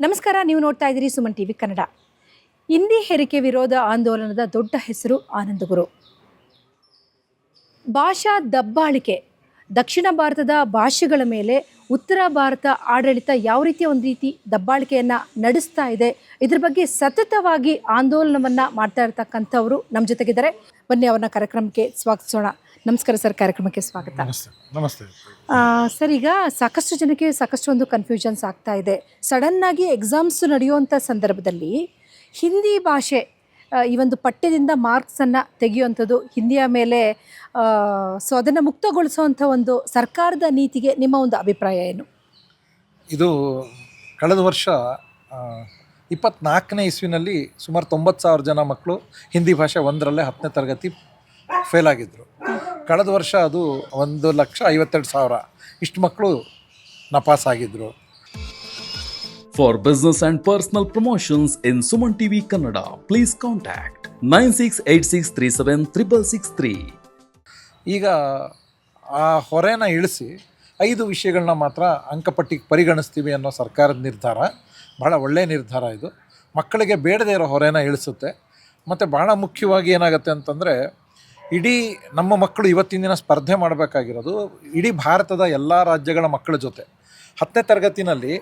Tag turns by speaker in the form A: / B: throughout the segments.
A: ನಮಸ್ಕಾರ, ನೀವು ನೋಡ್ತಾ ಇದ್ದೀರಿ ಸುಮನ್ ಟಿವಿ ಕನ್ನಡ. ಹಿಂದಿ ಹೇರಿಕೆ ವಿರೋಧ ಆಂದೋಲನದ ದೊಡ್ಡ ಹೆಸರು ಆನಂದ್ ಗುರು. ಭಾಷಾ ದಬ್ಬಾಳಿಕೆ, ದಕ್ಷಿಣ ಭಾರತದ ಭಾಷೆಗಳ ಮೇಲೆ ಉತ್ತರ ಭಾರತ ಆಡಳಿತ ಯಾವ ರೀತಿಯ ಒಂದು ರೀತಿ ದಬ್ಬಾಳಿಕೆಯನ್ನು ನಡೆಸ್ತಾ ಇದೆ, ಇದ್ರ ಬಗ್ಗೆ ಸತತವಾಗಿ ಆಂದೋಲನವನ್ನು ಮಾಡ್ತಾ ಇರ್ತಕ್ಕಂಥವರು ನಮ್ಮ ಜೊತೆಗಿದ್ದಾರೆ. ಬನ್ನಿ ಅವ್ರನ್ನ ಕಾರ್ಯಕ್ರಮಕ್ಕೆ ಸ್ವಾಗತಿಸೋಣ. ನಮಸ್ಕಾರ ಸರ್, ಕಾರ್ಯಕ್ರಮಕ್ಕೆ ಸ್ವಾಗತ.
B: ನಮಸ್ತೆ
A: ಸರ್, ಈಗ ಸಾಕಷ್ಟು ಜನಕ್ಕೆ ಸಾಕಷ್ಟು ಒಂದು ಕನ್ಫ್ಯೂಷನ್ಸ್ ಆಗ್ತಾ ಇದೆ. ಸಡನ್ನಾಗಿ ಎಕ್ಸಾಮ್ಸ್ ನಡೆಯುವಂಥ ಸಂದರ್ಭದಲ್ಲಿ ಹಿಂದಿ ಭಾಷೆ ಈ ಒಂದು ಪಠ್ಯದಿಂದ ಮಾರ್ಕ್ಸನ್ನು ತೆಗೆಯುವಂಥದ್ದು, ಹಿಂದಿಯ ಮೇಲೆ ಸೊ ಅದನ್ನು ಮುಕ್ತಗೊಳಿಸುವಂಥ ಒಂದು ಸರ್ಕಾರದ ನೀತಿಗೆ ನಿಮ್ಮ ಒಂದು ಅಭಿಪ್ರಾಯ ಏನು?
B: ಇದು ಕಳೆದ ವರ್ಷ 24ನೇ ಇಸ್ವಿನಲ್ಲಿ ಸುಮಾರು 90,000 ಜನ ಮಕ್ಕಳು ಹಿಂದಿ ಭಾಷೆ 1ರಲ್ಲೇ 10ನೇ ತರಗತಿ ಫೇಲ್ ಆಗಿದ್ದರು. ಕಳೆದ ವರ್ಷ ಅದು 1,52,000 ಇಷ್ಟು ಮಕ್ಕಳು ನಪಾಸ್ ಆಗಿದ್ದರು.
C: For business and personal promotions in Suman TV Kannada, please contact 9686376663.
B: ಈಗ ಆ ಹೊರೆನ ಇಳಿಸಿ 5 ವಿಷಯಗಳನ್ನ ಮಾತ್ರ ಅಂಕಪಟ್ಟಿಗೆ ಪರಿಗಣಿಸ್ತೀವಿ ಅನ್ನೋ ಸರ್ಕಾರದ ನಿರ್ಧಾರ ಭಾಳ ಒಳ್ಳೆಯ ನಿರ್ಧಾರ. ಇದು ಮಕ್ಕಳಿಗೆ ಬೇಡದೇ ಇರೋ ಹೊರೆನ ಇಳಿಸುತ್ತೆ. ಮತ್ತು ಭಾಳ ಮುಖ್ಯವಾಗಿ ಏನಾಗುತ್ತೆ ಅಂತಂದರೆ, ಇಡೀ ನಮ್ಮ ಮಕ್ಕಳು ಇವತ್ತಿನ ದಿನ ಸ್ಪರ್ಧೆ ಮಾಡಬೇಕಾಗಿರೋದು ಇಡೀ ಭಾರತದ ಎಲ್ಲ ರಾಜ್ಯಗಳ ಮಕ್ಕಳ ಜೊತೆ. 10ನೇ ತರಗತಿನಲ್ಲಿ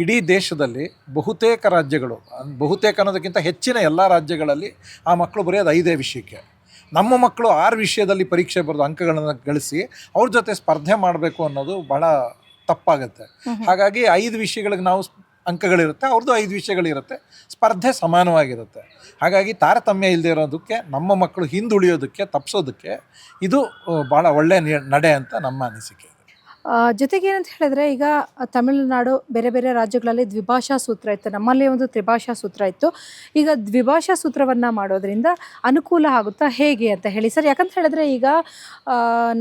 B: ಇಡೀ ದೇಶದಲ್ಲಿ ಬಹುತೇಕ ರಾಜ್ಯಗಳು, ಬಹುತೇಕ ಅನ್ನೋದಕ್ಕಿಂತ ಹೆಚ್ಚಿನ ಎಲ್ಲ ರಾಜ್ಯಗಳಲ್ಲಿ ಆ ಮಕ್ಕಳು ಬರೆಯೋದು 5 ವಿಷಯಕ್ಕೆ. ನಮ್ಮ ಮಕ್ಕಳು 6 ವಿಷಯದಲ್ಲಿ ಪರೀಕ್ಷೆ ಬರೆದು ಅಂಕಗಳನ್ನು ಗಳಿಸಿ ಅವ್ರ ಜೊತೆ ಸ್ಪರ್ಧೆ ಮಾಡಬೇಕು ಅನ್ನೋದು ಭಾಳ ತಪ್ಪಾಗುತ್ತೆ. ಹಾಗಾಗಿ 5 ವಿಷಯಗಳಿಗೆ ನಾವು ಅಂಕಗಳಿರುತ್ತೆ, ಅವ್ರದ್ದು 5 ವಿಷಯಗಳಿರುತ್ತೆ, ಸ್ಪರ್ಧೆ ಸಮಾನವಾಗಿರುತ್ತೆ. ಹಾಗಾಗಿ ತಾರತಮ್ಯ ಇಲ್ಲದೆ ಇರೋದಕ್ಕೆ, ನಮ್ಮ ಮಕ್ಕಳು ಹಿಂದುಳಿಯೋದಕ್ಕೆ ತಪ್ಪಿಸೋದಕ್ಕೆ ಇದು ಭಾಳ ಒಳ್ಳೆಯ ನಡೆ ಅಂತ ನಮ್ಮ ಅನಿಸಿಕೆ.
A: ಜೊತೆಗೆ ಏನಂತ ಹೇಳಿದ್ರೆ, ಈಗ ತಮಿಳುನಾಡು ಬೇರೆ ಬೇರೆ ರಾಜ್ಯಗಳಲ್ಲಿ ದ್ವಿಭಾಷಾ ಸೂತ್ರ ಇತ್ತು, ನಮ್ಮಲ್ಲಿ ಒಂದು ತ್ರಿಭಾಷಾ ಸೂತ್ರ ಇತ್ತು. ಈಗ ದ್ವಿಭಾಷಾ ಸೂತ್ರವನ್ನು ಮಾಡೋದ್ರಿಂದ ಅನುಕೂಲ ಆಗುತ್ತಾ ಹೇಗೆ ಅಂತ ಹೇಳಿ ಸರ್? ಯಾಕಂತ ಹೇಳಿದ್ರೆ, ಈಗ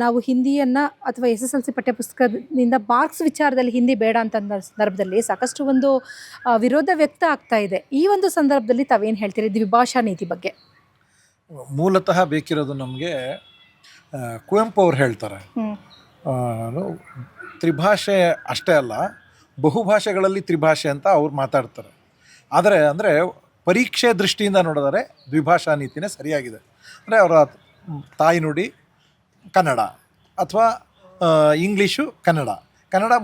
A: ನಾವು ಹಿಂದಿಯನ್ನು ಅಥವಾ SSLC ಪಠ್ಯಪುಸ್ತಕದಿಂದ ಮಾರ್ಕ್ಸ್ ವಿಚಾರದಲ್ಲಿ ಹಿಂದಿ ಬೇಡ ಅಂತ ಸಂದರ್ಭದಲ್ಲಿ ಸಾಕಷ್ಟು ಒಂದು ವಿರೋಧ ವ್ಯಕ್ತ ಆಗ್ತಾ ಇದೆ. ಈ ಒಂದು ಸಂದರ್ಭದಲ್ಲಿ ತಾವೇನು ಹೇಳ್ತೀರಿ ದ್ವಿಭಾಷಾ ನೀತಿ ಬಗ್ಗೆ?
B: ಮೂಲತಃ ಬೇಕಿರೋದು ನಮಗೆ ಕುವೆಂಪು ಅವ್ರು ಹೇಳ್ತಾರೆ, ತ್ರಿಭಾಷೆ ಅಷ್ಟೇ ಅಲ್ಲ, ಬಹುಭಾಷೆಗಳಲ್ಲಿ ತ್ರಿಭಾಷೆ ಅಂತ ಅವ್ರು ಮಾತಾಡ್ತಾರೆ. ಆದರೆ ಪರೀಕ್ಷೆ ದೃಷ್ಟಿಯಿಂದ ನೋಡಿದರೆ ದ್ವಿಭಾಷಾ ನೀತಿನೇ ಸರಿಯಾಗಿದೆ. ಅಂದರೆ ಅವರ ತಾಯ್ನುಡಿ ಕನ್ನಡ ಅಥವಾ ಇಂಗ್ಲೀಷು ಕನ್ನಡ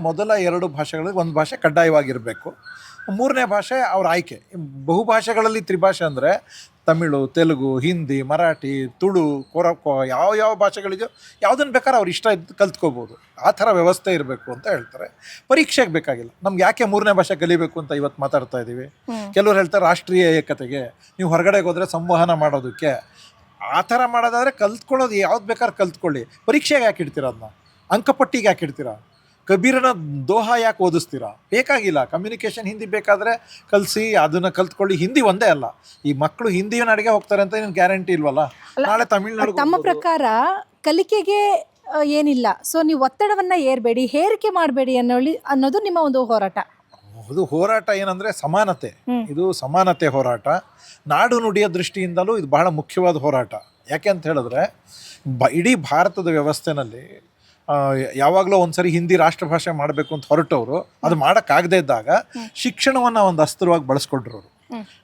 B: ಮೊದಲ 2 ಭಾಷೆಗಳಲ್ಲಿ ಒಂದು ಭಾಷೆ ಕಡ್ಡಾಯವಾಗಿರಬೇಕು, 3ನೇ ಭಾಷೆ ಅವ್ರ ಆಯ್ಕೆ. ಬಹುಭಾಷೆಗಳಲ್ಲಿ ತ್ರಿಭಾಷೆ ಅಂದರೆ ತಮಿಳು, ತೆಲುಗು, ಹಿಂದಿ, ಮರಾಠಿ, ತುಳು, ಕೊರಕೊ, ಯಾವ ಭಾಷೆಗಳಿದೆಯೋ ಯಾವುದನ್ನು ಬೇಕಾದ್ರೆ ಅವ್ರು ಇಷ್ಟ ಇದ್ದು ಕಲ್ತ್ಕೋಬೋದು. ಆ ಥರ ವ್ಯವಸ್ಥೆ ಇರಬೇಕು ಅಂತ ಹೇಳ್ತಾರೆ. ಪರೀಕ್ಷೆಗೆ ಬೇಕಾಗಿಲ್ಲ. ನಮ್ಗೆ ಯಾಕೆ 3ನೇ ಭಾಷೆ ಕಲಿಬೇಕು ಅಂತ ಇವತ್ತು ಮಾತಾಡ್ತಾ ಇದ್ದೀವಿ. ಕೆಲವ್ರು ಹೇಳ್ತಾರೆ ರಾಷ್ಟ್ರೀಯ ಏಕತೆಗೆ, ನೀವು ಹೊರಗಡೆಗೆ ಹೋದರೆ ಸಂವಹನ ಮಾಡೋದಕ್ಕೆ. ಆ ಥರ ಮಾಡೋದಾದರೆ ಕಲ್ತ್ಕೊಳ್ಳೋದು ಯಾವ್ದು ಬೇಕಾದ್ರೆ ಕಲ್ತ್ಕೊಳ್ಳಿ. ಪರೀಕ್ಷೆಗೆ ಯಾಕೆ ಇಡ್ತೀರ? ಅದನ್ನ ಅಂಕಪಟ್ಟಿಗೆ ಯಾಕೆ ಇಡ್ತೀರಾ? ಕಬೀರನ ದೋಹ ಯಾಕೆ ಓದಿಸ್ತೀರಾ? ಬೇಕಾಗಿಲ್ಲ. ಕಮ್ಯುನಿಕೇಷನ್ ಹಿಂದಿ ಬೇಕಾದರೆ ಕಲಿಸಿ, ಅದನ್ನು ಕಲ್ತ್ಕೊಳ್ಳಿ. ಹಿಂದಿ ಒಂದೇ ಅಲ್ಲ, ಈ ಮಕ್ಕಳು ಹಿಂದಿಯ ನಾಡಿಗೆ ಹೋಗ್ತಾರೆ ಅಂತ ಏನು ಗ್ಯಾರಂಟಿ ಇಲ್ವಲ್ಲ. ನಾಳೆ ತಮಿಳ್ನಾಡು.
A: ತಮ್ಮ ಪ್ರಕಾರ ಕಲಿಕೆಗೆ ಏನಿಲ್ಲ, ಸೊ ನೀವು ಒತ್ತಡವನ್ನು ಏರಬೇಡಿ, ಹೇರಿಕೆ ಮಾಡಬೇಡಿ ಅನ್ನೋದು ನಿಮ್ಮ ಒಂದು ಹೋರಾಟ.
B: ಅದು ಹೋರಾಟ ಏನಂದರೆ ಸಮಾನತೆ. ಇದು ಸಮಾನತೆ ಹೋರಾಟ. ನಾಡು ನುಡಿಯ ದೃಷ್ಟಿಯಿಂದಲೂ ಇದು ಬಹಳ ಮುಖ್ಯವಾದ ಹೋರಾಟ. ಯಾಕೆ ಅಂತ ಹೇಳಿದ್ರೆ, ಇಡೀ ಭಾರತದ ವ್ಯವಸ್ಥೆನಲ್ಲಿ ಯಾವಾಗಲೂ ಒಂದ್ಸರಿ ಹಿಂದಿ ರಾಷ್ಟ್ರಭಾಷೆ ಮಾಡಬೇಕು ಅಂತ ಹೊರಟವರು ಅದು ಮಾಡೋಕ್ಕಾಗದೇ ಇದ್ದಾಗ ಶಿಕ್ಷಣವನ್ನು ಒಂದು ಅಸ್ತ್ರವಾಗಿ ಬಳಸ್ಕೊಂಡ್ರು ಅವರು.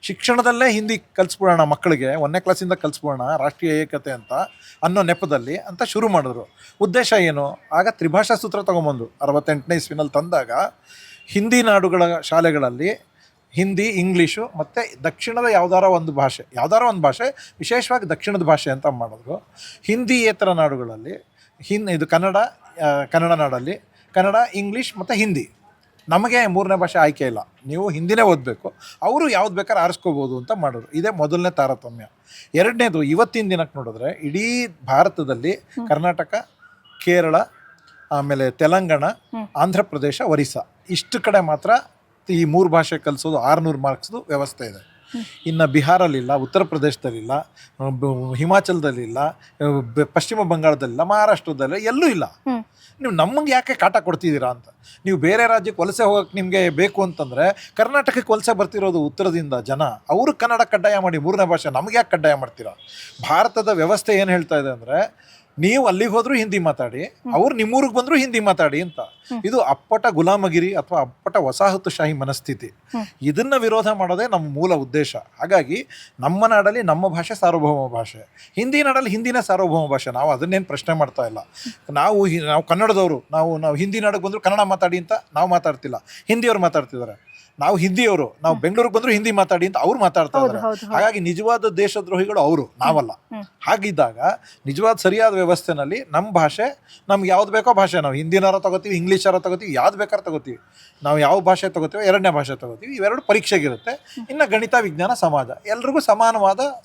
B: ಶಿಕ್ಷಣದಲ್ಲೇ ಹಿಂದಿ ಕಲಿಸ್ಬಿಡೋಣ ಮಕ್ಕಳಿಗೆ, 1ನೇ ಕ್ಲಾಸಿಂದ ಕಲಿಸ್ಬಿಡೋಣ ರಾಷ್ಟ್ರೀಯ ಏಕತೆ ಅಂತ ಅನ್ನೋ ನೆಪದಲ್ಲಿ ಅಂತ ಶುರು ಮಾಡಿದ್ರು. ಉದ್ದೇಶ ಏನು? ಆಗ ತ್ರಿಭಾಷಾ ಸೂತ್ರ ತೊಗೊಂಬಂದು 68ನೇ ಇಸ್ವಿನಲ್ಲಿ ತಂದಾಗ ಹಿಂದಿ ನಾಡುಗಳ ಶಾಲೆಗಳಲ್ಲಿ ಹಿಂದಿ, ಇಂಗ್ಲೀಷು ಮತ್ತು ದಕ್ಷಿಣದ ಯಾವುದಾರ ಒಂದು ಭಾಷೆ, ವಿಶೇಷವಾಗಿ ದಕ್ಷಿಣದ ಭಾಷೆ ಅಂತ ಮಾಡಿದ್ರು. ಹಿಂದಿಯೇತರ ನಾಡುಗಳಲ್ಲಿ ಇದು ಕನ್ನಡ ನಾಡಲ್ಲಿ ಕನ್ನಡ, ಇಂಗ್ಲೀಷ್ ಮತ್ತು ಹಿಂದಿ. ನಮಗೆ 3ನೇ ಭಾಷೆ ಆಯ್ಕೆ ಇಲ್ಲ, ನೀವು ಹಿಂದಿನೇ ಓದಬೇಕು, ಅವರು ಯಾವ್ದು ಬೇಕಾದ್ರೆ ಆರಿಸ್ಕೋಬೋದು ಅಂತ ಮಾಡಿದ್ರು. ಇದೇ ಮೊದಲನೇ ತಾರತಮ್ಯ. 2ನೇದು, ಇವತ್ತಿನ ದಿನಕ್ಕೆ ನೋಡಿದ್ರೆ ಇಡೀ ಭಾರತದಲ್ಲಿ ಕರ್ನಾಟಕ, ಕೇರಳ, ಆಮೇಲೆ ತೆಲಂಗಾಣ, ಆಂಧ್ರ ಪ್ರದೇಶ, ಒರಿಸ್ಸಾ ಇಷ್ಟು ಕಡೆ ಮಾತ್ರ ಈ 3 ಭಾಷೆ ಕಲಿಸೋದು 600 ಮಾರ್ಕ್ಸ್ದು ವ್ಯವಸ್ಥೆ ಇದೆ. ಇನ್ನು ಬಿಹಾರಲ್ಲಿಲ್ಲ, ಉತ್ತರ ಪ್ರದೇಶದಲ್ಲಿಲ್ಲ, ಹಿಮಾಚಲದಲ್ಲಿಲ್ಲ, ಪಶ್ಚಿಮ ಬಂಗಾಳದಲ್ಲಿಲ್ಲ, ಮಹಾರಾಷ್ಟ್ರದಲ್ಲಿ ಎಲ್ಲೂ ಇಲ್ಲ. ನೀವು ನಮಗೆ ಯಾಕೆ ಕಾಟ ಕೊಡ್ತಿದ್ದೀರಾ ಅಂತ. ನೀವು ಬೇರೆ ರಾಜ್ಯಕ್ಕೆ ವಲಸೆ ಹೋಗೋಕ್ಕೆ ನಿಮಗೆ ಬೇಕು ಅಂತಂದರೆ, ಕರ್ನಾಟಕಕ್ಕೆ ವಲಸೆ ಬರ್ತಿರೋದು ಉತ್ತರದಿಂದ ಜನ, ಅವರು ಕನ್ನಡ ಕಡ್ಡಾಯ ಮಾಡಿ 3ನೇ ಭಾಷೆ ನಮಗೆ ಯಾಕೆ ಕಡ್ಡಾಯ ಮಾಡ್ತೀರಾ? ಭಾರತದ ವ್ಯವಸ್ಥೆ ಏನು ಹೇಳ್ತಾ ಇದೆ ಅಂದರೆ, ನೀವು ಅಲ್ಲಿಗೆ ಹೋದ್ರು ಹಿಂದಿ ಮಾತಾಡಿ, ಅವ್ರು ನಿಮ್ಮೂರಿಗೆ ಬಂದ್ರು ಹಿಂದಿ ಮಾತಾಡಿ ಅಂತ. ಇದು ಅಪ್ಪಟ ಗುಲಾಮಗಿರಿ ಅಥವಾ ಅಪ್ಪಟ ವಸಾಹತುಶಾಹಿ ಮನಸ್ಥಿತಿ. ಇದನ್ನ ವಿರೋಧ ಮಾಡೋದೇ ನಮ್ಮ ಮೂಲ ಉದ್ದೇಶ. ಹಾಗಾಗಿ ನಮ್ಮ ನಾಡಲ್ಲಿ ನಮ್ಮ ಭಾಷೆ ಸಾರ್ವಭೌಮ ಭಾಷೆ, ಹಿಂದಿ ನಾಡಲ್ಲಿ ಹಿಂದಿನೇ ಸಾರ್ವಭೌಮ ಭಾಷೆ. ನಾವು ಅದನ್ನೇನು ಪ್ರಶ್ನೆ ಮಾಡ್ತಾ ಇಲ್ಲ. ನಾವು ಕನ್ನಡದವರು, ನಾವು ಹಿಂದಿ ನಾಡಿಗೆ ಬಂದ್ರು ಕನ್ನಡ ಮಾತಾಡಿ ಅಂತ ನಾವು ಮಾತಾಡ್ತಿಲ್ಲ, ಹಿಂದಿಯವ್ರು ಮಾತಾಡ್ತಿದ್ದಾರೆ. ನಾವು ಹಿಂದಿಯವರು, ನಾವು ಬೆಂಗಳೂರಿಗೆ ಬಂದ್ರು ಹಿಂದಿ ಮಾತಾಡಿ ಅಂತ ಅವ್ರು ಮಾತಾಡ್ತಾ ಇದ್ದಾರೆ. ಹಾಗಾಗಿ ನಿಜವಾದ ದೇಶದ್ರೋಹಿಗಳು ಅವರು, ನಾವಲ್ಲ. ಹಾಗಿದ್ದಾಗ ನಿಜವಾದ ಸರಿಯಾದ ವ್ಯವಸ್ಥೆನಲ್ಲಿ ನಮ್ಮ ಭಾಷೆ, ನಮ್ಗೆ ಯಾವ್ದು ಬೇಕೋ ಭಾಷೆ, ನಾವು ಹಿಂದಿನಾರ ತಗೋತೀವಿ, ಇಂಗ್ಲೀಷಾರ ತಗೋತೀವಿ, ಯಾವ್ದು ಬೇಕಾದ್ರೆ ತಗೋತೀವಿ. ನಾವು ಯಾವ ಭಾಷೆ ತಗೋತೀವಿ, ಎರಡನೇ ಭಾಷೆ ತಗೋತೀವಿ. ಇವೆರಡು ಪರೀಕ್ಷೆಗಿರುತ್ತೆ. ಇನ್ನು ಗಣಿತ, ವಿಜ್ಞಾನ, ಸಮಾಜ ಎಲ್ರಿಗೂ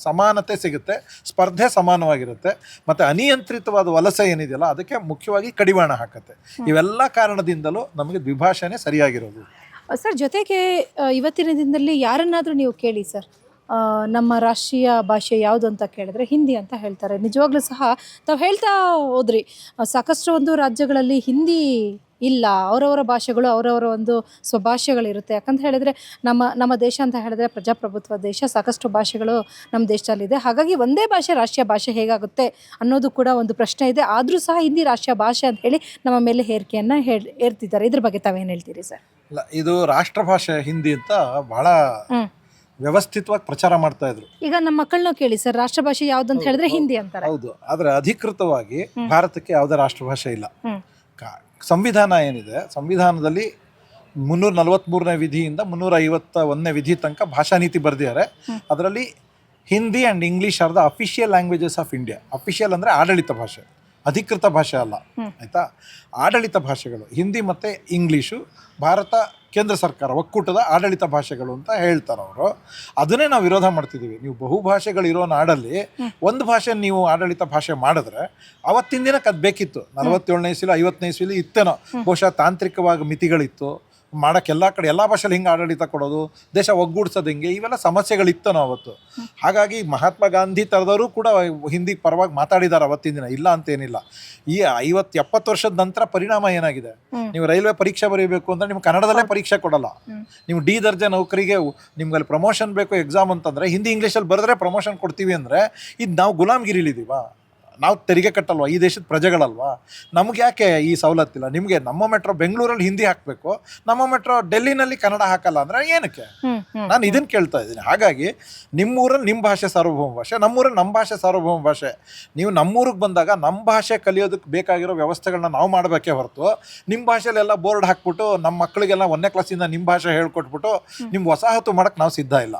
B: ಸಮಾನತೆ ಸಿಗುತ್ತೆ, ಸ್ಪರ್ಧೆ ಸಮಾನವಾಗಿರುತ್ತೆ. ಮತ್ತು ಅನಿಯಂತ್ರಿತವಾದ ವಲಸೆ ಏನಿದೆಯಲ್ಲ ಅದಕ್ಕೆ ಮುಖ್ಯವಾಗಿ ಕಡಿವಾಣ ಹಾಕತ್ತೆ. ಇವೆಲ್ಲ ಕಾರಣದಿಂದಲೂ ನಮಗೆ ದ್ವಿಭಾಷೆನೇ ಸರಿಯಾಗಿರೋದು.
A: ಸರ್, ಜೊತೆಗೆ ಇವತ್ತಿನ ದಿನದಲ್ಲಿ ಯಾರನ್ನಾದರೂ ನೀವು ಕೇಳಿ ಸರ್, ನಮ್ಮ ರಾಷ್ಟ್ರೀಯ ಭಾಷೆ ಯಾವುದು ಅಂತ ಕೇಳಿದ್ರೆ ಹಿಂದಿ ಅಂತ ಹೇಳ್ತಾರೆ. ನಿಜವಾಗ್ಲೂ ಸಹ ತಾವು ಹೇಳ್ತಾ ಹೋದ್ರಿ, ಸಾಕಷ್ಟು ಒಂದು ರಾಜ್ಯಗಳಲ್ಲಿ ಹಿಂದಿ ಇಲ್ಲ, ಅವರವರ ಭಾಷೆಗಳು ಅವರವರ ಒಂದು ಸ್ವಭಾಷೆಗಳಿರುತ್ತೆ. ಯಾಕಂತ ಹೇಳಿದ್ರೆ ನಮ್ಮ ದೇಶ ಅಂತ ಹೇಳಿದ್ರೆ ಪ್ರಜಾಪ್ರಭುತ್ವ ದೇಶ, ಸಾಕಷ್ಟು ಭಾಷೆಗಳು ನಮ್ಮ ದೇಶದಲ್ಲಿದೆ. ಹಾಗಾಗಿ ಒಂದೇ ಭಾಷೆ ರಾಷ್ಟ್ರೀಯ ಭಾಷೆ ಹೇಗಾಗುತ್ತೆ ಅನ್ನೋದು ಕೂಡ ಒಂದು ಪ್ರಶ್ನೆ ಇದೆ. ಆದರೂ ಸಹ ಹಿಂದಿ ರಾಷ್ಟ್ರೀಯ ಭಾಷೆ ಅಂತ ಹೇಳಿ ನಮ್ಮ ಮೇಲೆ ಹೇರಿಕೆಯನ್ನು ಹೇರ್ತಿದ್ದಾರೆ. ಇದ್ರ ಬಗ್ಗೆ ತಾವೇನು ಹೇಳ್ತೀರಿ ಸರ್?
B: ಇಲ್ಲ, ಇದು ರಾಷ್ಟ್ರ ಭಾಷೆ ಹಿಂದಿ ಅಂತ ಬಹಳ ವ್ಯವಸ್ಥಿತವಾಗಿ ಪ್ರಚಾರ ಮಾಡ್ತಾ ಇದ್ರು.
A: ಈಗ ನಮ್ಮ ಮಕ್ಕಳನ್ನ ಕೇಳಿ ಸರ್, ರಾಷ್ಟ್ರ ಭಾಷೆ ಯಾವ್ದು ಅಂತ ಹೇಳಿದ್ರೆ ಹಿಂದಿ ಅಂತಾರೆ.
B: ಹೌದು, ಆದ್ರೆ ಅಧಿಕೃತವಾಗಿ ಭಾರತಕ್ಕೆ ಯಾವುದೇ ರಾಷ್ಟ್ರ ಭಾಷೆ ಇಲ್ಲ. ಸಂವಿಧಾನ ಏನಿದೆ, ಸಂವಿಧಾನದಲ್ಲಿ 343ನೇ ವಿಧಿಯಿಂದ 351ನೇ ವಿಧಿ ತನಕ ಭಾಷಾ ನೀತಿ ಬರೆದಿದ್ದಾರೆ. ಅದರಲ್ಲಿ Hindi and English are the official languages of India. Official ಅಂದರೆ ಆಡಳಿತ ಭಾಷೆ, ಅಧಿಕೃತ ಭಾಷೆ ಅಲ್ಲ, ಆಯಿತಾ. ಆಡಳಿತ ಭಾಷೆಗಳು ಹಿಂದಿ ಮತ್ತು ಇಂಗ್ಲೀಷು ಭಾರತ ಕೇಂದ್ರ ಸರ್ಕಾರ ಒಕ್ಕೂಟದ ಆಡಳಿತ ಭಾಷೆಗಳು ಅಂತ ಹೇಳ್ತಾರೆ ಅವರು. ಅದನ್ನೇ ನಾವು ವಿರೋಧ ಮಾಡ್ತಿದ್ದೀವಿ. ನೀವು ಬಹುಭಾಷೆಗಳಿರೋ ನಾಡಲ್ಲಿ ಒಂದು ಭಾಷೆ ನೀವು ಆಡಳಿತ ಭಾಷೆ ಮಾಡಿದ್ರೆ ಅವತ್ತಿನ ದಿನಕ್ಕೆ ಅದು ಬೇಕಿತ್ತು. 47ನೇ ಇಸ್ವಿಲಿ 50ನೇ ಇಸ್ವಿಲಿ ಇತ್ತೇನೋ ಬಹುಶಃ ತಾಂತ್ರಿಕವಾಗಿ ಮಿತಿಗಳಿತ್ತು ಮಾಡೋಕ್ಕೆ. ಎಲ್ಲ ಕಡೆ ಎಲ್ಲ ಭಾಷೆಲಿ ಹಿಂಗೆ ಆಡಳಿತ ಕೊಡೋದು, ದೇಶ ಒಗ್ಗೂಡ್ಸೋದು ಹಿಂಗೆ, ಇವೆಲ್ಲ ಸಮಸ್ಯೆಗಳಿತ್ತನೋ ಅವತ್ತು. ಹಾಗಾಗಿ ಮಹಾತ್ಮ ಗಾಂಧಿ ಥರದವರು ಕೂಡ ಹಿಂದಿ ಪರವಾಗಿ ಮಾತಾಡಿದ್ದಾರೆ ಅವತ್ತಿನ ದಿನ, ಇಲ್ಲ ಅಂತೇನಿಲ್ಲ. ಈ 50-70 ವರ್ಷದ ನಂತರ ಪರಿಣಾಮ ಏನಾಗಿದೆ, ನೀವು ರೈಲ್ವೆ ಪರೀಕ್ಷೆ ಬರೀಬೇಕು ಅಂದರೆ ನಿಮ್ಗೆ ಕನ್ನಡದಲ್ಲೇ ಪರೀಕ್ಷೆ ಕೊಡಲ್ಲ. ನೀವು ಡಿ ದರ್ಜೆ ನೌಕರಿಗೆ ನಿಮ್ಗೆ ಅಲ್ಲಿ ಪ್ರಮೋಷನ್ ಬೇಕು ಎಕ್ಸಾಮ್ ಅಂತಂದರೆ ಹಿಂದಿ ಇಂಗ್ಲೀಷಲ್ಲಿ ಬರೆದ್ರೆ ಪ್ರಮೋಷನ್ ಕೊಡ್ತೀವಿ ಅಂದರೆ ಇದು ನಾವು ಗುಲಾಮ್ಗಿರಿಲಿದ್ದೀವಾ? ನಾವು ತೆರಿಗೆ ಕಟ್ಟಲ್ವಾ? ಈ ದೇಶದ ಪ್ರಜೆಗಳಲ್ವಾ? ನಮ್ಗೆ ಯಾಕೆ ಈ ಸವಲತ್ತಿಲ್ಲ? ನಿಮಗೆ ನಮ್ಮ ಮೆಟ್ರೋ ಬೆಂಗಳೂರಲ್ಲಿ ಹಿಂದಿ ಹಾಕಬೇಕು, ನಮ್ಮ ಮೆಟ್ರೋ ಡೆಲ್ಲಿನಲ್ಲಿ ಕನ್ನಡ ಹಾಕಲ್ಲ ಅಂದರೆ ಏನಕ್ಕೆ? ನಾನು ಇದನ್ನು ಕೇಳ್ತಾ ಇದ್ದೀನಿ. ಹಾಗಾಗಿ ನಿಮ್ಮೂರಲ್ಲಿ ನಿಮ್ಮ ಭಾಷೆ ಸಾರ್ವಭೌಮ ಭಾಷೆ, ನಮ್ಮೂರಲ್ಲಿ ನಮ್ಮ ಭಾಷೆ ಸಾರ್ವಭೌಮ ಭಾಷೆ. ನೀವು ನಮ್ಮೂರಿಗೆ ಬಂದಾಗ ನಮ್ಮ ಭಾಷೆ ಕಲಿಯೋದಕ್ಕೆ ಬೇಕಾಗಿರೋ ವ್ಯವಸ್ಥೆಗಳನ್ನ ನಾವು ಮಾಡಬೇಕೇ ಹೊರತು ನಿಮ್ಮ ಭಾಷೆಲೆಲ್ಲ ಬೋರ್ಡ್ ಹಾಕ್ಬಿಟ್ಟು ನಮ್ಮ ಮಕ್ಕಳಿಗೆಲ್ಲ 1ನೇ ಕ್ಲಾಸಿಂದ ನಿಮ್ಮ ಭಾಷೆ ಹೇಳ್ಕೊಟ್ಬಿಟ್ಟು ನಿಮ್ಮ ವಸಾಹತು ಮಾಡೋಕ್ಕೆ ನಾವು ಸಿದ್ಧ ಇಲ್ಲ.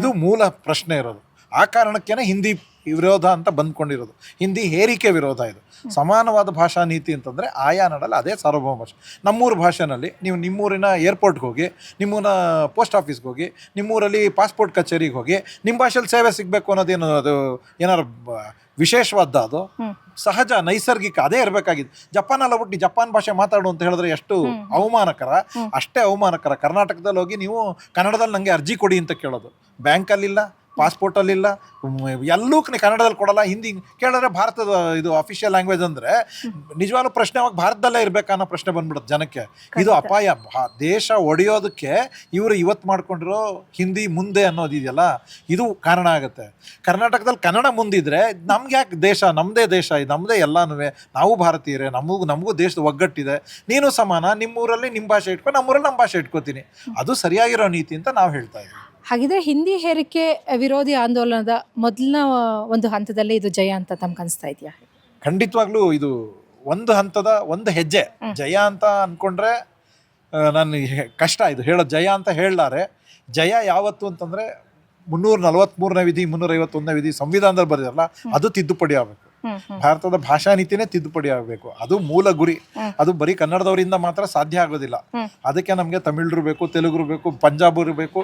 B: ಇದು ಮೂಲ ಪ್ರಶ್ನೆ ಇರೋದು. ಆ ಕಾರಣಕ್ಕೇ ಹಿಂದಿ ವಿರೋಧ ಅಂತ ಬಂದ್ಕೊಂಡಿರೋದು. ಹಿಂದಿ ಹೇರಿಕೆ ವಿರೋಧ. ಇದು ಸಮಾನವಾದ ಭಾಷಾ ನೀತಿ ಅಂತಂದರೆ ಆಯಾ ನಾಡಲ್ಲಿ ಅದೇ ಸಾರ್ವಭೌಮ ಭಾಷೆ. ನಮ್ಮೂರ ಭಾಷೆನಲ್ಲಿ ನೀವು ನಿಮ್ಮೂರಿನ ಏರ್ಪೋರ್ಟ್ಗೆ ಹೋಗಿ, ನಿಮ್ಮೂರಿನ ಪೋಸ್ಟ್ ಆಫೀಸ್ಗೆ ಹೋಗಿ, ನಿಮ್ಮೂರಲ್ಲಿ ಪಾಸ್ಪೋರ್ಟ್ ಕಚೇರಿಗೆ ಹೋಗಿ ನಿಮ್ಮ ಭಾಷೆಯಲ್ಲಿ ಸೇವೆ ಸಿಗಬೇಕು ಅನ್ನೋದೇನು ಅದು ಏನಾರು ವಿಶೇಷವಾದ? ಅದು ಸಹಜ, ನೈಸರ್ಗಿಕ, ಅದೇ ಇರಬೇಕಾಗಿತ್ತು. ಜಪಾನಲ್ಲಿ ಹೋಗ್ಬಿಟ್ಟು ಜಪಾನ್ ಭಾಷೆ ಮಾತಾಡು ಅಂತ ಹೇಳಿದ್ರೆ ಎಷ್ಟು ಅವಮಾನಕರ, ಅಷ್ಟೇ ಅವಮಾನಕರ ಕರ್ನಾಟಕದಲ್ಲಿ ಹೋಗಿ ನೀವು ಕನ್ನಡದಲ್ಲಿ ನನಗೆ ಅರ್ಜಿ ಕೊಡಿ ಅಂತ ಕೇಳೋದು. ಬ್ಯಾಂಕಲ್ಲಿಲ್ಲ, ಪಾಸ್ಪೋರ್ಟಲ್ಲಿಲ್ಲ, ಎಲ್ಲೂ ಕನ್ನಡದಲ್ಲಿ ಕೊಡಲ್ಲ. ಹಿಂದಿ ಕೇಳಿದ್ರೆ ಭಾರತದ ಇದು ಅಫಿಷಿಯಲ್ ಲ್ಯಾಂಗ್ವೇಜ್ ಅಂದರೆ ನಿಜವಾಗ್ಲೂ ಪ್ರಶ್ನೆ ಅವಾಗ ಭಾರತದಲ್ಲೇ ಇರಬೇಕನ್ನೋ ಪ್ರಶ್ನೆ ಬಂದ್ಬಿಡುತ್ತೆ ಜನಕ್ಕೆ. ಇದು ಅಪಾಯ. ದೇಶ ಒಡೆಯೋದಕ್ಕೆ ಇವರು ಇವತ್ತು ಮಾಡ್ಕೊಂಡಿರೋ ಹಿಂದಿ ಮುಂದೆ ಅನ್ನೋದಿದೆಯಲ್ಲ, ಇದು ಕಾರಣ ಆಗುತ್ತೆ. ಕರ್ನಾಟಕದಲ್ಲಿ ಕನ್ನಡ ಮುಂದಿದ್ರೆ ನಮ್ಗೆ ಯಾಕೆ ದೇಶ? ನಮ್ಮದೇ ದೇಶ, ಇದು ನಮ್ಮದೇ ಎಲ್ಲನೂ. ನಾವು ಭಾರತೀಯರೇ, ನಮಗೂ ದೇಶದ ಒಗ್ಗಟ್ಟಿದೆ. ನೀನು ಸಮಾನ, ನಿಮ್ಮೂರಲ್ಲಿ ನಿಮ್ಮ ಭಾಷೆ ಇಟ್ಕೊ, ನಮ್ಮೂರಲ್ಲಿ ನಮ್ಮ ಭಾಷೆ ಇಟ್ಕೋತೀನಿ. ಅದು ಸರಿಯಾಗಿರೋ ನೀತಿ ಅಂತ ನಾವು ಹೇಳ್ತಾ ಇದ್ದೀವಿ.
A: ಹಾಗಿದ್ರೆ ಹಿಂದಿ ಹೇರಿಕೆ ವಿರೋಧಿ ಆಂದೋಲನದ ಮೊದಲನ ಒಂದು ಹಂತದಲ್ಲಿ ಇದು ಜಯ ಅಂತ ತಮ್ಗೆ ಅನಿಸ್ತಾ ಇದೆಯಾ?
B: ಖಂಡಿತವಾಗ್ಲೂ ಇದು ಒಂದು ಹೆಜ್ಜೆ ಜಯ ಅಂತ ಅಂದ್ಕೊಂಡ್ರೆ ನಾನು ಕಷ್ಟ ಇದು ಹೇಳೋದು. ಜಯ ಅಂತ ಹೇಳಲಾರೆ. ಜಯ ಯಾವತ್ತು ಅಂತಂದರೆ 343ನೇ ವಿಧಿ 351ನೇ ವಿಧಿ ಸಂವಿಧಾನದಲ್ಲಿ ಬರೆದಿರಲ್ಲ, ಅದು ತಿದ್ದುಪಡಿ ಆಗಬೇಕು. ಭಾರತದ ಭಾಷಾ ನೀತಿನೇ ತಿದ್ದುಪಡಿ ಆಗಬೇಕು. ಅದು ಮೂಲ ಗುರಿ. ಅದು ಬರೀ ಕನ್ನಡದವರಿಂದ ಮಾತ್ರ ಸಾಧ್ಯ ಆಗೋದಿಲ್ಲ. ಅದಕ್ಕೆ ನಮಗೆ ತಮಿಳರು ಬೇಕು, ತೆಲುಗರು ಬೇಕು, ಪಂಜಾಬರು ಬೇಕು.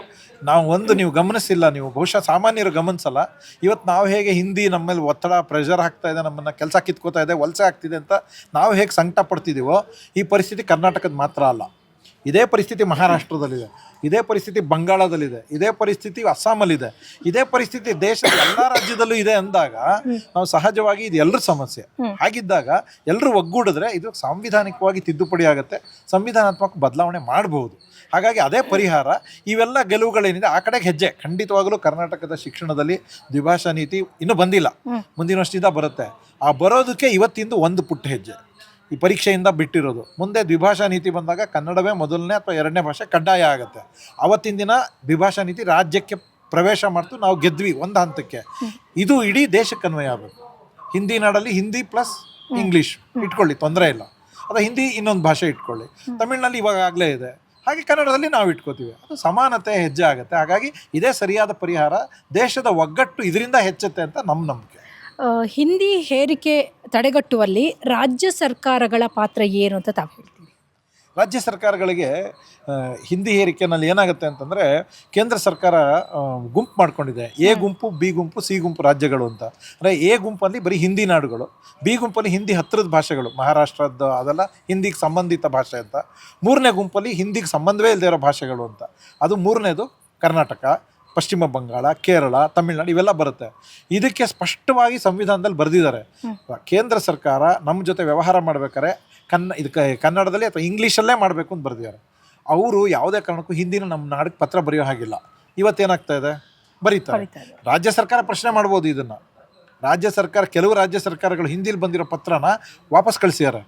B: ನೀವು ಗಮನಿಸಿಲ್ಲ, ನೀವು ಬಹುಶಃ ಸಾಮಾನ್ಯರು ಗಮನಿಸಲ್ಲ. ಇವತ್ತು ನಾವು ಹೇಗೆ ಹಿಂದಿ ನಮ್ಮ ಮೇಲೆ ಒತ್ತಡ, ಪ್ರೆಷರ್ ಹಾಕ್ತಾ ಇದೆ, ನಮ್ಮನ್ನು ಕೆಲಸ ಕಿತ್ಕೋತಾ ಇದೆ, ವಲಸೆ ಆಗ್ತಿದೆ ಅಂತ ನಾವು ಹೇಗೆ ಸಂಕಟ ಪಡ್ತಿದ್ದೀವೋ, ಈ ಪರಿಸ್ಥಿತಿ ಕರ್ನಾಟಕದ ಮಾತ್ರ ಅಲ್ಲ. ಇದೇ ಪರಿಸ್ಥಿತಿ ಮಹಾರಾಷ್ಟ್ರದಲ್ಲಿದೆ, ಇದೇ ಪರಿಸ್ಥಿತಿ ಬಂಗಾಳದಲ್ಲಿದೆ, ಇದೇ ಪರಿಸ್ಥಿತಿ ಅಸ್ಸಾಮಲ್ಲಿದೆ, ಇದೇ ಪರಿಸ್ಥಿತಿ ದೇಶದ ಎಲ್ಲ ರಾಜ್ಯದಲ್ಲೂ ಇದೆ ಅಂದಾಗ ನಾವು ಸಹಜವಾಗಿ ಇದು ಎಲ್ಲರ ಸಮಸ್ಯೆ. ಹಾಗಿದ್ದಾಗ ಎಲ್ಲರೂ ಒಗ್ಗೂಡಿದ್ರೆ ಇದು ಸಾಂವಿಧಾನಿಕವಾಗಿ ತಿದ್ದುಪಡಿ ಆಗುತ್ತೆ, ಸಂವಿಧಾನಾತ್ಮಕ ಬದಲಾವಣೆ ಮಾಡಬಹುದು. ಹಾಗಾಗಿ ಅದೇ ಪರಿಹಾರ. ಇವೆಲ್ಲ ಗೆಲುವುಗಳೇನಿದೆ ಆ ಕಡೆಗೆ ಹೆಜ್ಜೆ. ಖಂಡಿತವಾಗಲೂ ಕರ್ನಾಟಕದ ಶಿಕ್ಷಣದಲ್ಲಿ ದ್ವಿಭಾಷಾ ನೀತಿ ಇನ್ನೂ ಬಂದಿಲ್ಲ, ಮುಂದಿನ ವರ್ಷದಿಂದ ಬರುತ್ತೆ. ಆ ಬರೋದಕ್ಕೆ ಇವತ್ತಿಂದು ಒಂದು ಪುಟ್ಟ ಹೆಜ್ಜೆ ಈ ಪರೀಕ್ಷೆಯಿಂದ ಬಿಟ್ಟಿರೋದು. ಮುಂದೆ ದ್ವಿಭಾಷಾ ನೀತಿ ಬಂದಾಗ ಕನ್ನಡವೇ ಮೊದಲನೇ ಅಥವಾ ಎರಡನೇ ಭಾಷೆ ಕಡ್ಡಾಯ ಆಗುತ್ತೆ. ಅವತ್ತಿನ ದಿನ ದ್ವಿಭಾಷಾ ನೀತಿ ರಾಜ್ಯಕ್ಕೆ ಪ್ರವೇಶ ಮಾಡ್ತು, ನಾವು ಗೆದ್ವಿ ಒಂದು ಹಂತಕ್ಕೆ. ಇದು ಇಡೀ ದೇಶಕ್ಕೆ ಅನ್ವಯ ಆಗಬೇಕು. ಹಿಂದಿ ನಾಡಲ್ಲಿ ಹಿಂದಿ ಪ್ಲಸ್ ಇಂಗ್ಲೀಷ್ ಇಟ್ಕೊಳ್ಳಿ, ತೊಂದರೆ ಇಲ್ಲ. ಅಥವಾ ಹಿಂದಿ ಇನ್ನೊಂದು ಭಾಷೆ ಇಟ್ಕೊಳ್ಳಿ. ತಮಿಳಿನಲ್ಲಿ ಇವಾಗ ಆಗಲೇ ಇದೆ, ಹಾಗೆ ಕನ್ನಡದಲ್ಲಿ ನಾವು ಇಟ್ಕೋತೀವಿ. ಅದು ಸಮಾನತೆ ಹೆಜ್ಜೆ ಆಗುತ್ತೆ. ಹಾಗಾಗಿ ಇದೇ ಸರಿಯಾದ ಪರಿಹಾರ. ದೇಶದ ಒಗ್ಗಟ್ಟು ಇದರಿಂದ ಹೆಚ್ಚುತ್ತೆ ಅಂತ ನಮ್ಮ ನಂಬಿಕೆ.
A: ಹಿಂದಿ ಹೇರಿಕೆ ತಡೆಗಟ್ಟುವಲ್ಲಿ ರಾಜ್ಯ ಸರ್ಕಾರಗಳ ಪಾತ್ರ ಏನು ಅಂತ ತಾವು ಹೇಳ್ತೀವಿ?
B: ರಾಜ್ಯ ಸರ್ಕಾರಗಳಿಗೆ ಹಿಂದಿ ಹೇರಿಕೆನಲ್ಲಿ ಏನಾಗುತ್ತೆ ಅಂತಂದರೆ, ಕೇಂದ್ರ ಸರ್ಕಾರ ಗುಂಪು ಮಾಡ್ಕೊಂಡಿದೆ. ಎ ಗುಂಪು, ಬಿ ಗುಂಪು, ಸಿ ಗುಂಪು ರಾಜ್ಯಗಳು ಅಂತ. ಅಂದರೆ ಎ ಗುಂಪಲ್ಲಿ ಬರೀ ಹಿಂದಿ ನಾಡುಗಳು, ಬಿ ಗುಂಪಲ್ಲಿ ಹಿಂದಿ ಹತ್ತಿರದ ಭಾಷೆಗಳು, ಮಹಾರಾಷ್ಟ್ರದ್ದು ಅದೆಲ್ಲ ಹಿಂದಿಗೆ ಸಂಬಂಧಿತ ಭಾಷೆ ಅಂತ. ಮೂರನೇ ಗುಂಪಲ್ಲಿ ಹಿಂದಿಗೆ ಸಂಬಂಧವೇ ಇಲ್ಲದೆ ಇರೋ ಭಾಷೆಗಳು ಅಂತ. ಅದು ಮೂರನೇದು ಕರ್ನಾಟಕ, ಪಶ್ಚಿಮ ಬಂಗಾಳ, ಕೇರಳ, ತಮಿಳುನಾಡು ಇವೆಲ್ಲ ಬರುತ್ತೆ. ಇದಕ್ಕೆ ಸ್ಪಷ್ಟವಾಗಿ ಸಂವಿಧಾನದಲ್ಲಿ ಬರೆದಿದ್ದಾರೆ. ಕೇಂದ್ರ ಸರ್ಕಾರ ನಮ್ಮ ಜೊತೆ ವ್ಯವಹಾರ ಮಾಡ್ಬೇಕಾದ್ರೆ ಇದಕ್ಕೆ ಕನ್ನಡದಲ್ಲಿ ಅಥವಾ ಇಂಗ್ಲೀಷಲ್ಲೇ ಮಾಡಬೇಕು ಅಂತ ಬರೆದಿದ್ದಾರೆ. ಅವರು ಯಾವುದೇ ಕಾರಣಕ್ಕೂ ಹಿಂದಿನ ನಮ್ಮ ನಾಡಿಗೆ ಪತ್ರ ಬರೆಯೋ ಹಾಗಿಲ್ಲ. ಇವತ್ತೇನಾಗ್ತಾ ಇದೆ, ಬರೀತಾರೆ. ರಾಜ್ಯ ಸರ್ಕಾರ ಪ್ರಶ್ನೆ ಮಾಡ್ಬೋದು ಇದನ್ನು. ರಾಜ್ಯ ಸರ್ಕಾರ, ಕೆಲವು ರಾಜ್ಯ ಸರ್ಕಾರಗಳು ಹಿಂದಿಲಿ ಬಂದಿರೋ ಪತ್ರನ ವಾಪಸ್ ಕಳಿಸಿದ್ದಾರೆ.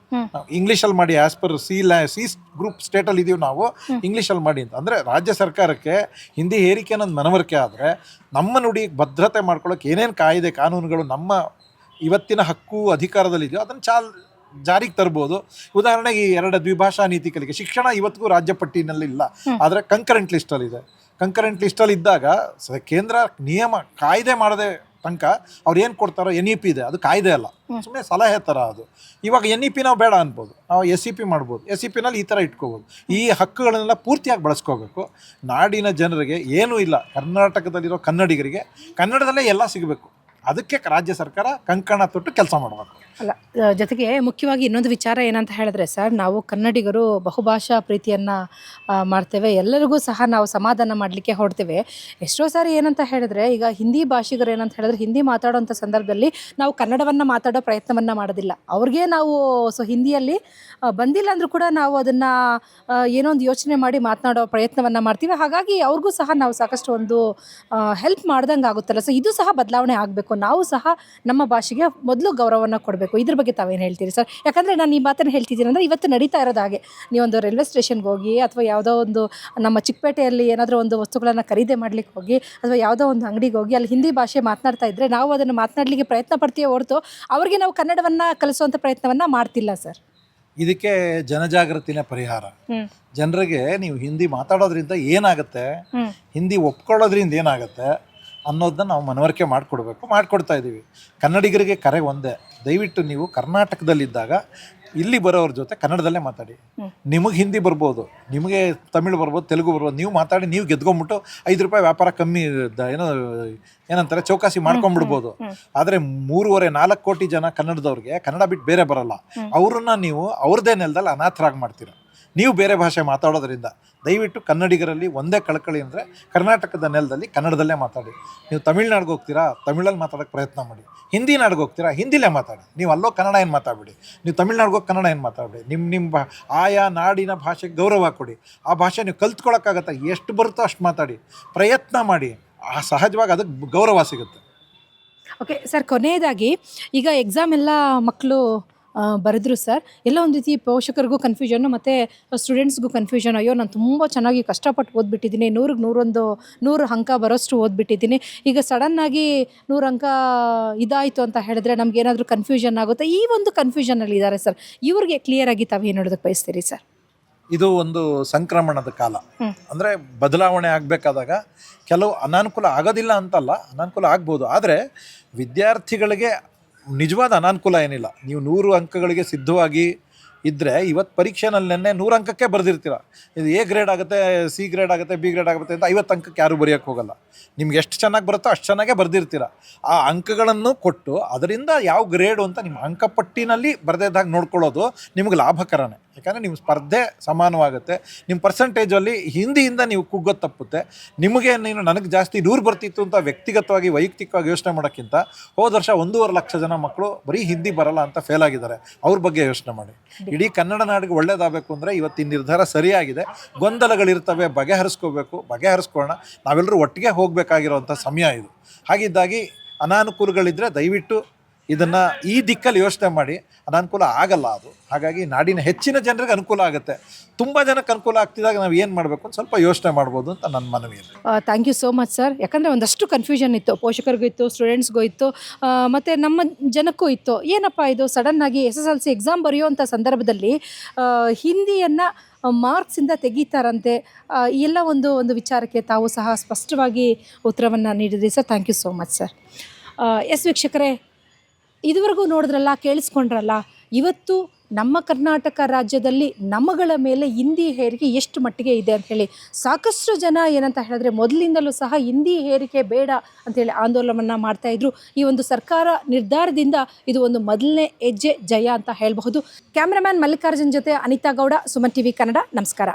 B: ಇಂಗ್ಲೀಷಲ್ಲಿ ಮಾಡಿ, ಆ್ಯಸ್ ಪರ್ ಸಿ ಗ್ರೂಪ್ ಸ್ಟೇಟಲ್ಲಿ ಇದೀವಿ ನಾವು, ಇಂಗ್ಲೀಷಲ್ಲಿ ಮಾಡಿ ಅಂತ. ಅಂದರೆ ರಾಜ್ಯ ಸರ್ಕಾರಕ್ಕೆ ಹಿಂದಿ ಹೇರಿಕೆ ಅನ್ನೋದು ಮನವರಿಕೆ ಆದರೆ ನಮ್ಮ ನುಡಿ ಭದ್ರತೆ ಮಾಡ್ಕೊಳ್ಳೋಕೆ ಏನೇನು ಕಾಯ್ದೆ ಕಾನೂನುಗಳು ನಮ್ಮ ಇವತ್ತಿನ ಹಕ್ಕು ಅಧಿಕಾರದಲ್ಲಿದೆಯೋ ಅದನ್ನು ಜಾರಿಗೆ ತರ್ಬೋದು. ಉದಾಹರಣೆಗೆ ಈ 2 ದ್ವಿಭಾಷಾ ನೀತಿ ಕಲಿಕೆ. ಶಿಕ್ಷಣ ಇವತ್ತಿಗೂ ರಾಜ್ಯ ಪಟ್ಟಿನಲ್ಲಿ ಇಲ್ಲ, ಆದರೆ ಕಂಕರೆಂಟ್ ಲಿಸ್ಟಲ್ಲಿದೆ. ಕಂಕರೆಂಟ್ ಲಿಸ್ಟಲ್ಲಿ ಇದ್ದಾಗ ಕೇಂದ್ರ ನಿಯಮ ಕಾಯ್ದೆ ಮಾಡದೆ ತನಕ ಅವ್ರು ಏನು ಕೊಡ್ತಾರೋ NEP ಇದೆ, ಅದು ಕಾಯ್ದೆ ಅಲ್ಲ, ಸುಮ್ಮನೆ ಸಲಹೆ ಥರ ಅದು. ಇವಾಗ NEP ನಾವು ಬೇಡ ಅನ್ಬೋದು, ನಾವು SEP ಮಾಡ್ಬೋದು. SEPನಲ್ಲಿ ಈ ಥರ ಇಟ್ಕೋಬೋದು. ಈ ಹಕ್ಕುಗಳನ್ನೆಲ್ಲ ಪೂರ್ತಿಯಾಗಿ ಬಳಸ್ಕೋಬೇಕು. ನಾಡಿನ ಜನರಿಗೆ ಏನೂ ಇಲ್ಲ, ಕರ್ನಾಟಕದಲ್ಲಿರೋ ಕನ್ನಡಿಗರಿಗೆ ಕನ್ನಡದಲ್ಲೇ ಎಲ್ಲ ಸಿಗಬೇಕು. ಅದಕ್ಕೆ ರಾಜ್ಯ ಸರ್ಕಾರ ಕಂಕಣ ತೊಟ್ಟು ಕೆಲಸ ಮಾಡಬೇಕು.
A: ಅಲ್ಲ, ಜೊತೆಗೆ ಮುಖ್ಯವಾಗಿ ಇನ್ನೊಂದು ವಿಚಾರ ಏನಂತ ಹೇಳಿದ್ರೆ ಸರ್, ನಾವು ಕನ್ನಡಿಗರು ಬಹುಭಾಷಾ ಪ್ರೀತಿಯನ್ನು ಮಾಡ್ತೇವೆ. ಎಲ್ಲರಿಗೂ ಸಹ ನಾವು ಸಮಾಧಾನ ಮಾಡಲಿಕ್ಕೆ ಹೊಡ್ತೇವೆ. ಎಷ್ಟೋ ಸಾರಿ ಏನಂತ ಹೇಳಿದ್ರೆ, ಈಗ ಹಿಂದಿ ಭಾಷಿಗರು ಏನಂತ ಹೇಳಿದ್ರೆ, ಹಿಂದಿ ಮಾತಾಡೋಂಥ ಸಂದರ್ಭದಲ್ಲಿ ನಾವು ಕನ್ನಡವನ್ನು ಮಾತಾಡೋ ಪ್ರಯತ್ನವನ್ನು ಮಾಡೋದಿಲ್ಲ. ಅವ್ರಿಗೆ ನಾವು ಹಿಂದಿಯಲ್ಲಿ ಬಂದಿಲ್ಲ ಅಂದರೂ ಕೂಡ ನಾವು ಅದನ್ನು ಏನೋ ಒಂದು ಯೋಚನೆ ಮಾಡಿ ಮಾತನಾಡೋ ಪ್ರಯತ್ನವನ್ನು ಮಾಡ್ತೀವಿ. ಹಾಗಾಗಿ ಅವ್ರಿಗೂ ಸಹ ನಾವು ಸಾಕಷ್ಟು ಒಂದು ಹೆಲ್ಪ್ ಮಾಡ್ದಂಗೆ ಆಗುತ್ತಲ್ಲ. ಸೊ ಇದು ಸಹ ಬದಲಾವಣೆ ಆಗಬೇಕು. ನಾವು ಸಹ ನಮ್ಮ ಭಾಷೆಗೆ ಮೊದಲು ಗೌರವವನ್ನು ಕೊಡಬೇಕು. ಇದ್ರ ಬಗ್ಗೆ ತಾವೇನು ಹೇಳ್ತೀರಿ ಸರ್? ಯಾಕಂದರೆ ನಾನು ಈ ಮಾತನ್ನು ಹೇಳ್ತಿದ್ದೀನಿ ಅಂದರೆ, ಇವತ್ತು ನಡೀತಾ ಇರೋದು ಹಾಗೆ. ನೀವೊಂದು ರೈಲ್ವೆ ಸ್ಟೇಷನ್ಗೆ ಹೋಗಿ, ಅಥವಾ ಯಾವುದೋ ಒಂದು ನಮ್ಮ ಚಿಕ್ಕಪೇಟೆಯಲ್ಲಿ ಏನಾದರೂ ಒಂದು ವಸ್ತುಗಳನ್ನು ಖರೀದಿ ಮಾಡಲಿಕ್ಕೆ ಹೋಗಿ, ಅಥವಾ ಯಾವುದೋ ಒಂದು ಅಂಗಡಿಗೆ ಹೋಗಿ ಅಲ್ಲಿ ಹಿಂದಿ ಭಾಷೆ ಮಾತನಾಡ್ತಾ ಇದ್ದರೆ ನಾವು ಅದನ್ನು ಮಾತನಾಡಲಿಕ್ಕೆ ಪ್ರಯತ್ನ ಪಡ್ತೀವಿ ಹೊರತು ಅವರಿಗೆ ನಾವು ಕನ್ನಡವನ್ನು ಕಲಿಸುವಂಥ ಪ್ರಯತ್ನವನ್ನು ಮಾಡ್ತಿಲ್ಲ ಸರ್.
B: ಇದಕ್ಕೆ ಜನಜಾಗೃತಿನೇ ಪರಿಹಾರ. ಜನರಿಗೆ ನೀವು ಹಿಂದಿ ಮಾತಾಡೋದ್ರಿಂದ ಏನಾಗುತ್ತೆ, ಹಿಂದಿ ಒಪ್ಕೊಳ್ಳೋದ್ರಿಂದ ಏನಾಗುತ್ತೆ ಅನ್ನೋದನ್ನ ನಾವು ಮನವರಿಕೆ ಮಾಡಿಕೊಡ್ತಾ ಇದ್ದೀವಿ. ಕನ್ನಡಿಗರಿಗೆ ಕರೆ ಒಂದೇ, ದಯವಿಟ್ಟು ನೀವು ಕರ್ನಾಟಕದಲ್ಲಿದ್ದಾಗ ಇಲ್ಲಿ ಬರೋವ್ರ ಜೊತೆ ಕನ್ನಡದಲ್ಲೇ ಮಾತಾಡಿ. ನಿಮಗೆ ಹಿಂದಿ ಬರ್ಬೋದು, ನಿಮಗೆ ತಮಿಳು ಬರ್ಬೋದು, ತೆಲುಗು ಬರ್ಬೋದು. ನೀವು ಮಾತಾಡಿ, ನೀವು ಗೆದ್ಕೊಂಬಿಟ್ಟು ₹5 ವ್ಯಾಪಾರ ಕಮ್ಮಿ ಏನಂತಾರೆ ಚೌಕಾಸಿ ಮಾಡ್ಕೊಂಡ್ಬಿಡ್ಬೋದು. ಆದರೆ 3.5-4 ಕೋಟಿ ಜನ ಕನ್ನಡದವ್ರಿಗೆ ಕನ್ನಡ ಬಿಟ್ಟು ಬೇರೆ ಬರಲ್ಲ. ಅವ್ರನ್ನ ನೀವು ಅವ್ರದ್ದೇ ನೆಲದಲ್ಲಿ ಅನಾಥರಾಗಿ ಮಾಡ್ತೀರ. ನೀವು ಬೇರೆ ಭಾಷೆ ಮಾತಾಡೋದ್ರಿಂದ ದಯವಿಟ್ಟು ಕನ್ನಡಿಗರಲ್ಲಿ ಒಂದೇ ಕಳಕಳಿ ಅಂದರೆ, ಕರ್ನಾಟಕದ ನೆಲದಲ್ಲಿ ಕನ್ನಡದಲ್ಲೇ ಮಾತಾಡಿ. ನೀವು ತಮಿಳ್ನಾಡಿಗೆ ಹೋಗ್ತೀರಾ, ತಮಿಳಲ್ಲಿ ಮಾತಾಡೋಕ್ಕೆ ಪ್ರಯತ್ನ ಮಾಡಿ. ಹಿಂದಿ ನಾಡಿಗೆ ಹೋಗ್ತೀರಾ, ಹಿಂದಿಲೇ ಮಾತಾಡಿ. ನೀವು ಅಲ್ಲೋ ಕನ್ನಡ ಏನು ಮಾತಾಡಬೇಡಿ, ನೀವು ತಮಿಳ್ನಾಡಿಗೆ ಹೋಗಿ ಕನ್ನಡ ಏನು ಮಾತಾಡಬೇಡಿ. ನಿಮ್ಮ ಆಯಾ ನಾಡಿನ ಭಾಷೆಗೆ ಗೌರವ ಕೊಡಿ. ಆ ಭಾಷೆ ನೀವು ಕಲ್ತ್ಕೊಳ್ಳೋಕ್ಕಾಗತ್ತೆ, ಎಷ್ಟು ಬರುತ್ತೋ ಅಷ್ಟು ಮಾತಾಡಿ, ಪ್ರಯತ್ನ ಮಾಡಿ. ಸಹಜವಾಗಿ ಅದಕ್ಕೆ ಗೌರವ ಸಿಗುತ್ತೆ.
A: ಓಕೆ ಸರ್, ಕೊನೆಯದಾಗಿ ಈಗ ಎಕ್ಸಾಮ್ ಎಲ್ಲ ಮಕ್ಕಳು ಬರೆದ್ರು ಸರ್. ಎಲ್ಲ ಒಂದು ರೀತಿ ಪೋಷಕರಿಗೂ ಕನ್ಫ್ಯೂಷನ್ನು ಮತ್ತು ಸ್ಟೂಡೆಂಟ್ಸ್ಗೂ ಕನ್ಫ್ಯೂಷನ್. ಅಯ್ಯೋ, ನಾನು ತುಂಬ ಚೆನ್ನಾಗಿ ಕಷ್ಟಪಟ್ಟು ಓದ್ಬಿಟ್ಟಿದ್ದೀನಿ, 100 ಅಂಕ ಬರೋಷ್ಟು ಓದ್ಬಿಟ್ಟಿದ್ದೀನಿ, ಈಗ ಸಡನ್ನಾಗಿ 100 ಅಂಕ ಇದಾಯಿತು ಅಂತ ಹೇಳಿದ್ರೆ ನಮಗೇನಾದರೂ ಕನ್ಫ್ಯೂಷನ್ ಆಗುತ್ತೆ. ಈ ಒಂದು ಕನ್ಫ್ಯೂಷನಲ್ಲಿ ಇದ್ದಾರೆ ಸರ್. ಇವ್ರಿಗೆ ಕ್ಲಿಯರಾಗಿ ತಾವು ಏನು ಹೇಳೋದಕ್ಕೆ ಬಯಸ್ತೀರಿ ಸರ್?
B: ಇದು ಒಂದು ಸಂಕ್ರಮಣದ ಕಾಲ. ಅಂದರೆ ಬದಲಾವಣೆ ಆಗಬೇಕಾದಾಗ ಕೆಲವು ಅನಾನುಕೂಲ ಆಗೋದಿಲ್ಲ ಅಂತಲ್ಲ, ಅನಾನುಕೂಲ ಆಗ್ಬೋದು. ಆದರೆ ವಿದ್ಯಾರ್ಥಿಗಳಿಗೆ ನಿಜವಾದ ಅನಾನುಕೂಲ ಏನಿಲ್ಲ. ನೀವು 100 ಅಂಕಗಳಿಗೆ ಸಿದ್ಧವಾಗಿ ಇದ್ದರೆ ಇವತ್ತು ಪರೀಕ್ಷೆನಲ್ಲಿ 100 ಅಂಕಕ್ಕೆ ಬರೆದಿರ್ತೀರ. ಇದು A ಗ್ರೇಡ್ ಆಗುತ್ತೆ, C ಗ್ರೇಡ್ ಆಗುತ್ತೆ, B ಗ್ರೇಡ್ ಆಗುತ್ತೆ ಅಂತ 50 ಅಂಕಕ್ಕೆ ಯಾರೂ ಬರೆಯೋಕ್ಕೆ ಹೋಗಲ್ಲ. ನಿಮ್ಗೆ ಎಷ್ಟು ಚೆನ್ನಾಗಿ ಬರುತ್ತೋ ಅಷ್ಟು ಚೆನ್ನಾಗೇ ಬರೆದಿರ್ತೀರ. ಆ ಅಂಕಗಳನ್ನು ಕೊಟ್ಟು ಅದರಿಂದ ಯಾವ ಗ್ರೇಡು ಅಂತ ನಿಮ್ಮ ಅಂಕಪಟ್ಟಿನಲ್ಲಿ ಬರೆದಿದ್ದಾಗ ನೋಡ್ಕೊಳ್ಳೋದು ನಿಮ್ಗೆ ಲಾಭಕರನೇ. ಯಾಕಂದರೆ ನಿಮ್ಮ ಸ್ಪರ್ಧೆ ಸಮಾನವಾಗುತ್ತೆ. ನಿಮ್ಮ ಪರ್ಸೆಂಟೇಜಲ್ಲಿ ಹಿಂದಿಯಿಂದ ನೀವು ಕುಗ್ಗೋದು ತಪ್ಪುತ್ತೆ. ನಿಮಗೆ ನನಗೆ ಜಾಸ್ತಿ 100 ಬರ್ತಿತ್ತು ಅಂತ ವ್ಯಕ್ತಿಗತವಾಗಿ ವೈಯಕ್ತಿಕವಾಗಿ ಯೋಚನೆ ಮಾಡೋಕ್ಕಿಂತ ಹೋದ ವರ್ಷ 1.5 ಲಕ್ಷ ಜನ ಮಕ್ಕಳು ಬರೀ ಹಿಂದಿ ಬರಲ್ಲ ಅಂತ ಫೇಲ್ ಆಗಿದ್ದಾರೆ, ಅವ್ರ ಬಗ್ಗೆ ಯೋಚನೆ ಮಾಡಿ. ಇಡೀ ಕನ್ನಡ ನಾಡಿಗೆ ಒಳ್ಳೇದಾಗಬೇಕು ಅಂದರೆ ಇವತ್ತಿನ ನಿರ್ಧಾರ ಸರಿಯಾಗಿದೆ. ಗೊಂದಲಗಳಿರ್ತವೆ, ಬಗೆಹರಿಸ್ಕೊಳ್ಳೋಣ. ನಾವೆಲ್ಲರೂ ಒಟ್ಟಿಗೆ ಹೋಗಬೇಕಾಗಿರೋವಂಥ ಸಮಯ ಇದು. ಹಾಗಿದ್ದಾಗಿ ಅನಾನುಕೂಲಗಳಿದ್ದರೆ ದಯವಿಟ್ಟು ಇದನ್ನು ಈ ದಿಕ್ಕಲ್ಲಿ ಯೋಚನೆ ಮಾಡಿ. ಅನಾನುಕೂಲ ಆಗಲ್ಲ ಅದು. ಹಾಗಾಗಿ ನಾಡಿನ ಹೆಚ್ಚಿನ ಜನರಿಗೆ ಅನುಕೂಲ ಆಗುತ್ತೆ. ತುಂಬ ಜನಕ್ಕೆ ಅನುಕೂಲ ಆಗ್ತಿದ್ದಾಗ ನಾವು ಏನು ಮಾಡಬೇಕು ಅಂತ ಸ್ವಲ್ಪ ಯೋಚನೆ ಮಾಡ್ಬೋದು ಅಂತ ನನ್ನ ಮನವಿ.
A: Thank you so much sir. ಯಾಕಂದರೆ ಒಂದಷ್ಟು ಕನ್ಫ್ಯೂಷನ್ ಇತ್ತು, ಪೋಷಕರಿಗೂ ಇತ್ತು, ಸ್ಟೂಡೆಂಟ್ಸ್ಗೂ ಇತ್ತು, ಮತ್ತು ನಮ್ಮ ಜನಕ್ಕೂ ಇತ್ತು. ಏನಪ್ಪ ಇದು ಸಡನ್ನಾಗಿ SSLC ಎಕ್ಸಾಮ್ ಬರೆಯುವಂಥ ಸಂದರ್ಭದಲ್ಲಿ ಹಿಂದಿಯನ್ನು ಮಾರ್ಕ್ಸಿಂದ ತೆಗೀತಾರಂತೆ, ಎಲ್ಲ ಒಂದು ವಿಚಾರಕ್ಕೆ ತಾವು ಸಹ ಸ್ಪಷ್ಟವಾಗಿ ಉತ್ತರವನ್ನು ನೀಡಿದ್ರಿ ಸರ್. Thank you so much sir. Yes ವೀಕ್ಷಕರೇ, ಇದುವರೆಗೂ ನೋಡಿದ್ರಲ್ಲ, ಕೇಳಿಸ್ಕೊಂಡ್ರಲ್ಲ, ಇವತ್ತು ನಮ್ಮ ಕರ್ನಾಟಕ ರಾಜ್ಯದಲ್ಲಿ ನಮ್ಮಗಳ ಮೇಲೆ ಹಿಂದಿ ಹೇರಿಕೆ ಎಷ್ಟು ಮಟ್ಟಿಗೆ ಇದೆ ಅಂತ ಹೇಳಿ. ಸಾಕಷ್ಟು ಜನ ಏನಂತ ಹೇಳಿದ್ರೆ ಮೊದಲಿಂದಲೂ ಸಹ ಹಿಂದಿ ಹೇರಿಕೆ ಬೇಡ ಅಂತೇಳಿ ಆಂದೋಲನವನ್ನು ಮಾಡ್ತಾಯಿದ್ರು. ಈ ಒಂದು ಸರ್ಕಾರ ನಿರ್ಧಾರದಿಂದ ಇದು ಒಂದು ಮೊದಲನೇ ಹೆಜ್ಜೆ ಜಯ ಅಂತ ಹೇಳಬಹುದು. ಕ್ಯಾಮ್ರಾಮ್ಯಾನ್ ಮಲ್ಲಿಕಾರ್ಜುನ್ ಜೊತೆ ಅನಿತಾ ಗೌಡ, ಸುಮನ್ TV ಕನ್ನಡ. ನಮಸ್ಕಾರ.